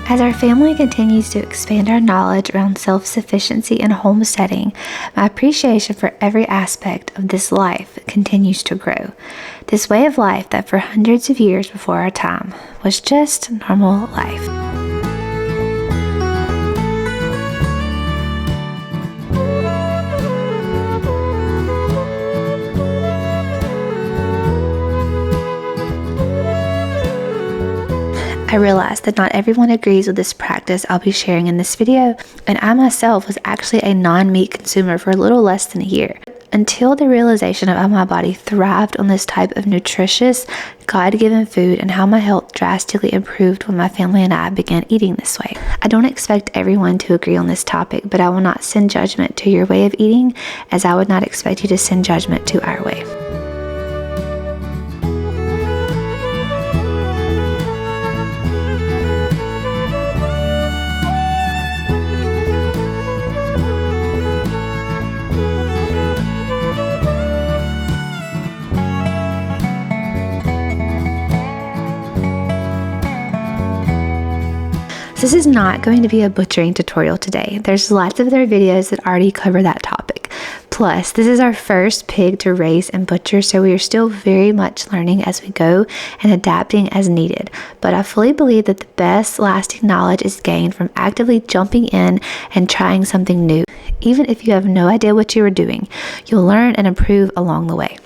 As our family continues to expand our knowledge around self-sufficiency and homesteading, my appreciation for every aspect of this life continues to grow. This way of life that for hundreds of years before our time was just normal life. I realize that not everyone agrees with this practice I'll be sharing in this video, and I myself was actually a non-meat consumer for a little less than a year, until the realization of how my body thrived on this type of nutritious, God-given food and how my health drastically improved when my family and I began eating this way. I don't expect everyone to agree on this topic, but I will not send judgment to your way of eating, as I would not expect you to send judgment to our way. This is not going to be a butchering tutorial today. There's lots of other videos that already cover that topic. Plus, this is our first pig to raise and butcher, so we are still very much learning as we go and adapting as needed. But I fully believe that the best lasting knowledge is gained from actively jumping in and trying something new. Even if you have no idea what you are doing, you'll learn and improve along the way.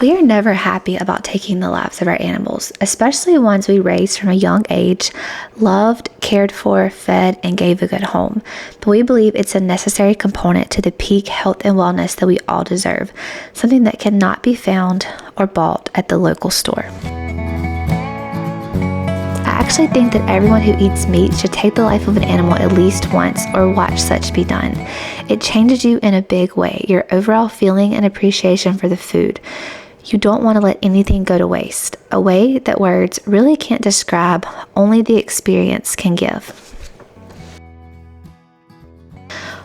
We are never happy about taking the lives of our animals, especially ones we raised from a young age, loved, cared for, fed, and gave a good home. But we believe it's a necessary component to the peak health and wellness that we all deserve, something that cannot be found or bought at the local store. I actually think that everyone who eats meat should take the life of an animal at least once or watch such be done. It changes you in a big way, your overall feeling and appreciation for the food. You don't want to let anything go to waste, a way that words really can't describe, only the experience can give.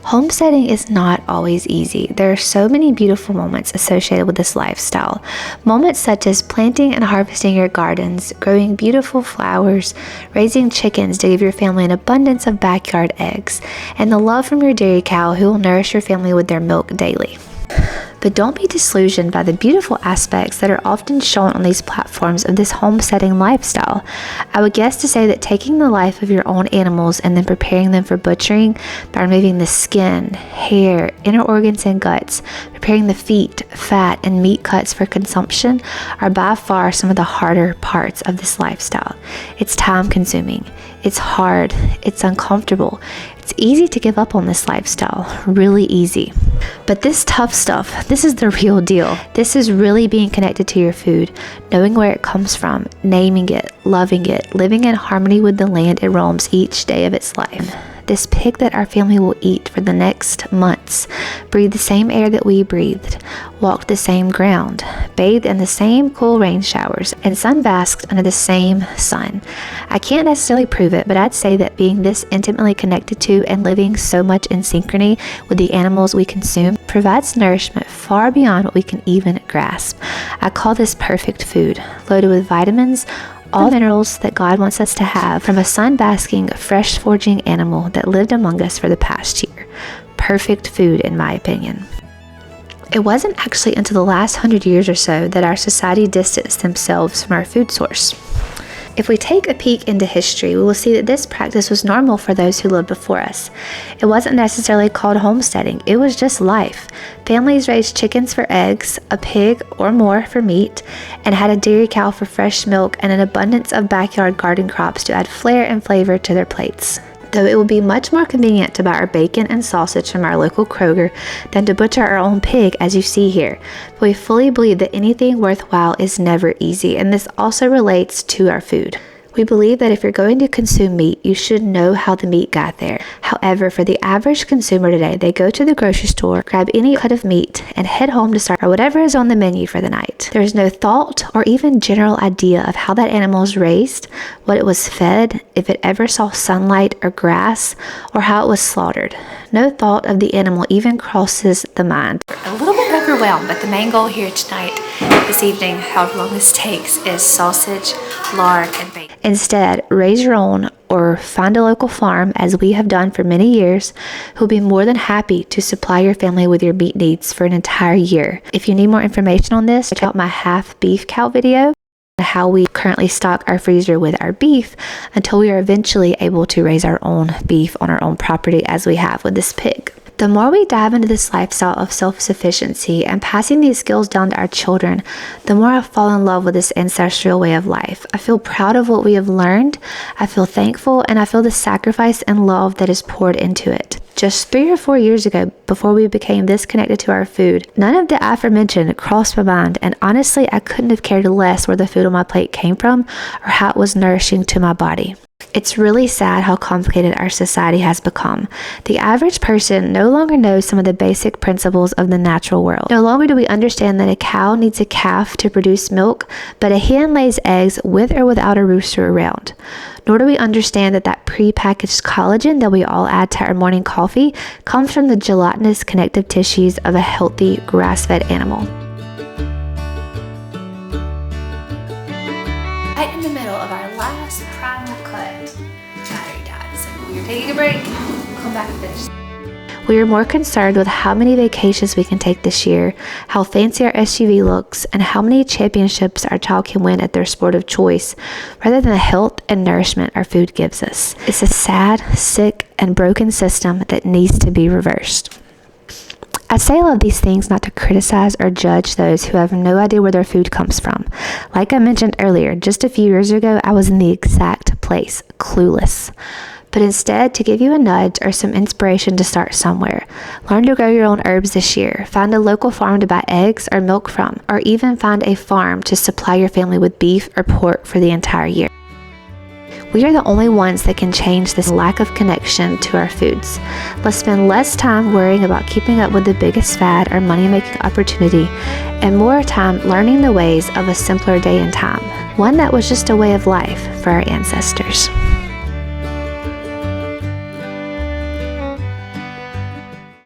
Homesteading is not always easy. There are so many beautiful moments associated with this lifestyle. Moments such as planting and harvesting your gardens, growing beautiful flowers, raising chickens to give your family an abundance of backyard eggs, and the love from your dairy cow who will nourish your family with their milk daily. But don't be disillusioned by the beautiful aspects that are often shown on these platforms of this homesteading lifestyle. I would guess to say that taking the life of your own animals and then preparing them for butchering by removing the skin, hair, inner organs and guts, preparing the feet, fat, and meat cuts for consumption are by far some of the harder parts of this lifestyle. It's time consuming. It's hard. It's uncomfortable. It's easy to give up on this lifestyle, really easy. But this tough stuff, this is the real deal. This is really being connected to your food, knowing where it comes from, naming it, loving it, living in harmony with the land it roams each day of its life. This pig that our family will eat for the next months, breathe the same air that we breathed, walked the same ground, bathed in the same cool rain showers, and sunbasked under the same sun. I can't necessarily prove it, but I'd say that being this intimately connected to and living so much in synchrony with the animals we consume provides nourishment far beyond what we can even grasp. I call this perfect food, loaded with vitamins, all the minerals that God wants us to have from a sun-basking, fresh-foraging animal that lived among us for the past year. Perfect food, in my opinion. It wasn't actually until the last 100 years or so that our society distanced themselves from our food source. If we take a peek into history, we will see that this practice was normal for those who lived before us. It wasn't necessarily called homesteading, it was just life. Families raised chickens for eggs, a pig or more for meat, and had a dairy cow for fresh milk and an abundance of backyard garden crops to add flair and flavor to their plates. Though it would be much more convenient to buy our bacon and sausage from our local Kroger than to butcher our own pig, as you see here. But we fully believe that anything worthwhile is never easy, and this also relates to our food. We believe that if you're going to consume meat, you should know how the meat got there. However, for the average consumer today, they go to the grocery store, grab any cut of meat, and head home to start whatever is on the menu for the night. There is no thought or even general idea of how that animal is raised, what it was fed, if it ever saw sunlight or grass, or how it was slaughtered. No thought of the animal even crosses the mind. A little bit overwhelmed, but the main goal here tonight, this evening, however long this takes, is sausage, lard, and bacon. Instead, raise your own or find a local farm, as we have done for many years, who will be more than happy to supply your family with your meat needs for an entire year. If you need more information on this, check out my half beef cow video, how we currently stock our freezer with our beef until we are eventually able to raise our own beef on our own property, as we have with this pig. The more we dive into this lifestyle of self-sufficiency and passing these skills down to our children, the more I fall in love with this ancestral way of life. I feel proud of what we have learned, I feel thankful, and I feel the sacrifice and love that is poured into it. Just 3 or 4 years ago, before we became this connected to our food, none of the aforementioned crossed my mind, and honestly, I couldn't have cared less where the food on my plate came from or how it was nourishing to my body. It's really sad how complicated our society has become. The average person no longer knows some of the basic principles of the natural world. No longer do we understand that a cow needs a calf to produce milk, but a hen lays eggs with or without a rooster around. Nor do we understand that pre-packaged collagen that we all add to our morning coffee comes from the gelatinous connective tissues of a healthy grass-fed animal. Right in the middle of our last primal cut, battery died. So we're taking a break, come back and finish. We are more concerned with how many vacations we can take this year, how fancy our SUV looks, and how many championships our child can win at their sport of choice, rather than the health and nourishment our food gives us. It's a sad, sick, and broken system that needs to be reversed. I say all of these things not to criticize or judge those who have no idea where their food comes from. Like I mentioned earlier, just a few years ago, I was in the exact place, clueless. But instead, to give you a nudge or some inspiration to start somewhere. Learn to grow your own herbs this year. Find a local farm to buy eggs or milk from, or even find a farm to supply your family with beef or pork for the entire year. We are the only ones that can change this lack of connection to our foods. Let's spend less time worrying about keeping up with the biggest fad or money-making opportunity, and more time learning the ways of a simpler day and time. One that was just a way of life for our ancestors.